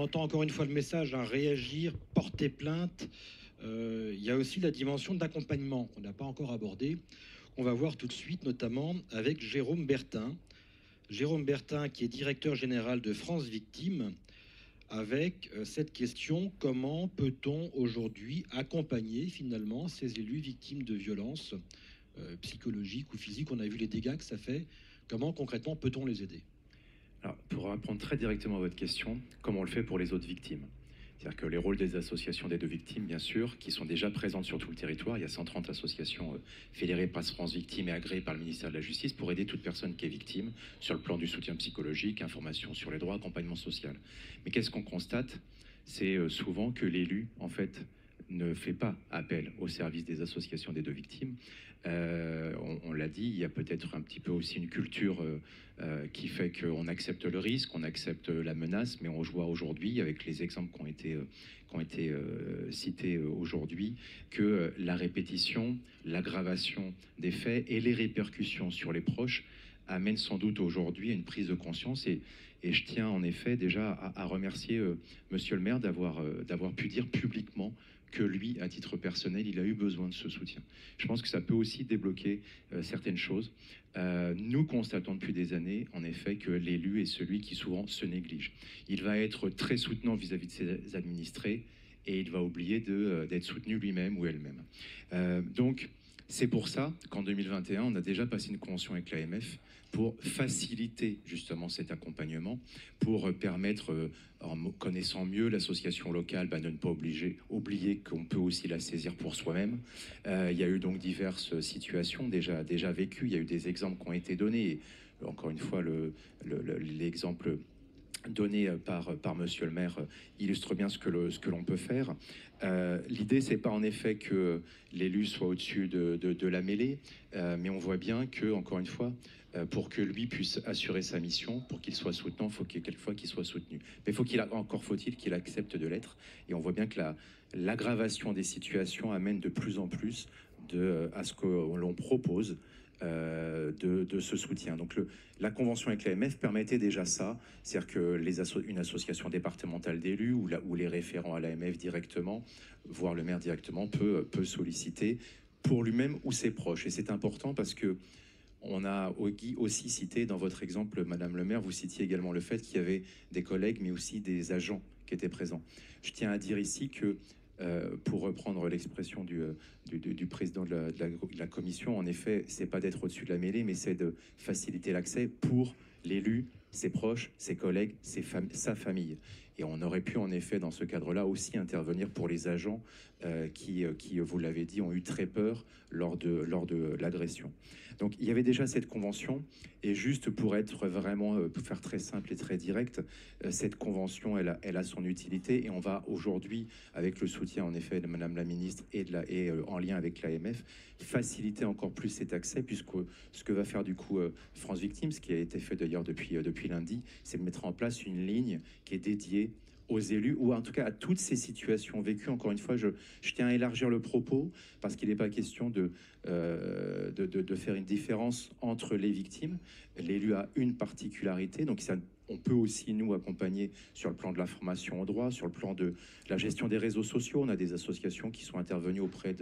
entend encore une fois le message, hein, réagir, porter plainte. Il y a aussi la dimension d'accompagnement qu'on n'a pas encore abordée. On va voir tout de suite, notamment avec Jérôme Bertin. Jérôme Bertin, qui est directeur général de France Victimes, avec cette question: comment peut-on aujourd'hui accompagner finalement ces élus victimes de violences psychologiques ou physiques? On a vu les dégâts que ça fait. Comment concrètement peut-on les aider? Alors, pour répondre très directement à votre question, comment on le fait pour les autres victimes? C'est-à-dire que les rôles des associations d'aide aux victimes, bien sûr, qui sont déjà présentes sur tout le territoire. Il y a 130 associations fédérées par France Victimes et agréées par le ministère de la Justice pour aider toute personne qui est victime sur le plan du soutien psychologique, information sur les droits, accompagnement social. Mais qu'est-ce qu'on constate? C'est souvent que l'élu, en fait, ne fait pas appel au service des associations d'aide aux victimes. On l'a dit, il y a peut-être un petit peu aussi une culture qui fait qu'on accepte le risque, on accepte la menace, mais on voit aujourd'hui, avec les exemples qui ont été cités aujourd'hui, que la répétition, l'aggravation des faits et les répercussions sur les proches amènent sans doute aujourd'hui à une prise de conscience. Et je tiens en effet déjà à remercier Monsieur le maire d'avoir pu dire publiquement que lui, à titre personnel, il a eu besoin de ce soutien. Je pense que ça peut aussi débloquer certaines choses. Nous constatons depuis des années, en effet, que l'élu est celui qui souvent se néglige. Il va être très soutenant vis-à-vis de ses administrés et il va oublier d'être soutenu lui-même ou elle-même. Donc, c'est pour ça qu'en 2021, on a déjà passé une convention avec l'AMF pour faciliter justement cet accompagnement, pour permettre, en connaissant mieux l'association locale, de ne pas oublier qu'on peut aussi la saisir pour soi-même. Il y a eu donc diverses situations déjà vécues, il y a eu des exemples qui ont été donnés. Et encore une fois, l'exemple donné par Monsieur le maire illustre bien ce que l'on peut faire. L'idée, c'est pas en effet que l'élu soit au-dessus de la mêlée, mais on voit bien que, encore une fois, pour que lui puisse assurer sa mission, pour qu'il soit soutenant, il faut quelquefois qu'il soit soutenu. Mais encore faut-il qu'il accepte de l'être. Et on voit bien que l'aggravation des situations amène de plus en plus à ce que l'on propose de ce soutien. Donc la convention avec l'AMF permettait déjà ça, c'est-à-dire que une association départementale d'élus ou les référents à l'AMF directement, voire le maire directement, peut solliciter pour lui-même ou ses proches. Et c'est important parce que on a aussi cité dans votre exemple, Madame le maire, vous citiez également le fait qu'il y avait des collègues mais aussi des agents qui étaient présents. Je tiens à dire ici que pour reprendre l'expression du président de la commission, en effet, c'est pas d'être au-dessus de la mêlée, mais c'est de faciliter l'accès pour l'élu, ses proches, ses collègues, sa famille. Et on aurait pu, en effet, dans ce cadre-là, aussi intervenir pour les agents qui, vous l'avez dit, ont eu très peur lors de l'agression. Donc, il y avait déjà cette convention. Et juste pour être vraiment, pour faire très simple et très direct, cette convention, elle a son utilité. Et on va aujourd'hui, avec le soutien, en effet, de Madame la ministre et en lien avec l'AMF, faciliter encore plus cet accès, puisque ce que va faire du coup France Victimes, ce qui a été fait d'ailleurs depuis lundi, c'est de mettre en place une ligne qui est dédiée aux élus, ou en tout cas à toutes ces situations vécues. Encore une fois, je tiens à élargir le propos, parce qu'il n'est pas question de faire une différence entre les victimes. L'élu a une particularité, donc on peut aussi nous accompagner sur le plan de la formation au droit, sur le plan de la gestion des réseaux sociaux. On a des associations qui sont intervenues auprès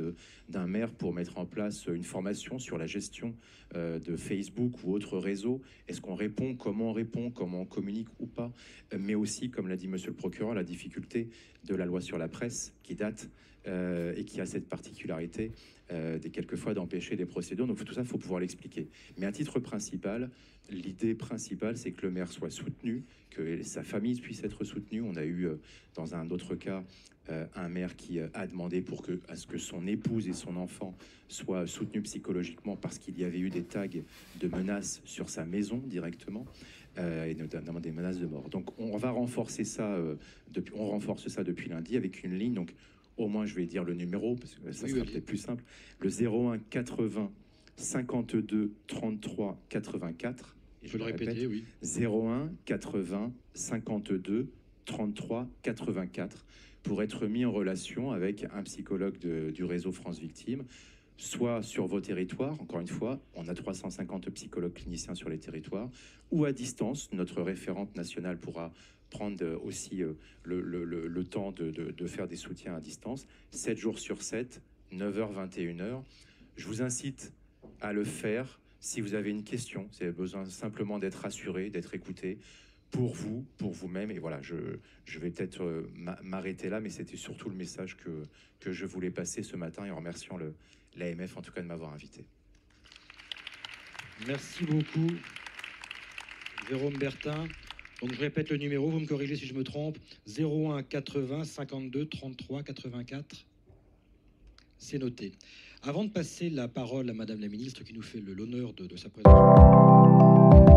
d'un maire pour mettre en place une formation sur la gestion de Facebook ou autres réseaux. Est-ce qu'on répond, comment on communique ou pas, mais aussi, comme l'a dit Monsieur le procureur, la difficulté de la loi sur la presse qui date et qui a cette particularité quelquefois d'empêcher des procédures. Donc tout ça, il faut pouvoir l'expliquer. Mais à titre principal, l'idée principale, c'est que le maire soit soutenu, que sa famille puisse être soutenue. On a eu, dans un autre cas, un maire qui a demandé à ce que son épouse et son enfant soient soutenus psychologiquement parce qu'il y avait eu des tags de menaces sur sa maison directement, et notamment des menaces de mort. Donc on va renforcer ça, on renforce ça depuis lundi avec une ligne. Donc au moins je vais dire le numéro, parce que ça sera peut-être plus simple. Le 01 80 52 33 84. Je peux le répéter, oui. 01 80 52 33 84 pour être mis en relation avec un psychologue du réseau France Victimes. soit sur vos territoires, encore une fois, on a 350 psychologues cliniciens sur les territoires, ou à distance, notre référente nationale pourra prendre aussi le temps de faire des soutiens à distance, 7 jours sur 7, 9h, 21h. Je vous incite à le faire si vous avez une question, si vous avez besoin simplement d'être rassuré, d'être écouté, pour vous, pour vous-même. Et voilà, je vais peut-être m'arrêter là, mais c'était surtout le message que je voulais passer ce matin, et en remerciant l'AMF en tout cas de m'avoir invité. Merci beaucoup, Jérôme Bertin. Donc je répète le numéro, vous me corrigez si je me trompe, 01 80 52 33 84. C'est noté. Avant de passer la parole à Madame la Ministre qui nous fait l'honneur de sa présence.